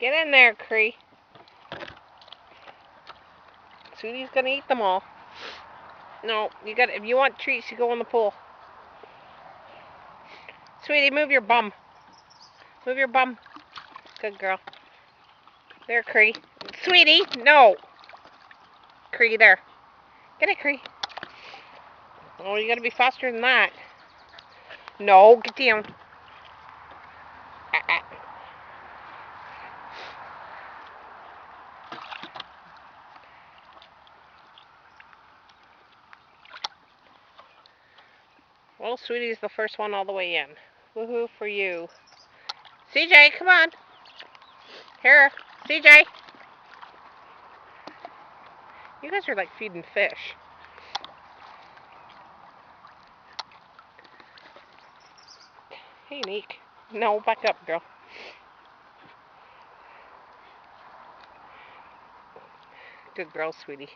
Get in there, Cree. Sweetie's gonna eat them all. No, you got. If you want treats, you go in the pool. Sweetie, move your bum. Move your bum. Good girl. There, Cree. Sweetie, no. Cree, there. Get it, Cree. Oh, you gotta be faster than that. No, get down. Well, Sweetie's the first one all the way in. Woohoo for you. CJ, come on. Here, CJ. You guys are like feeding fish. Hey, Neek. No, back up, girl. Good girl, Sweetie.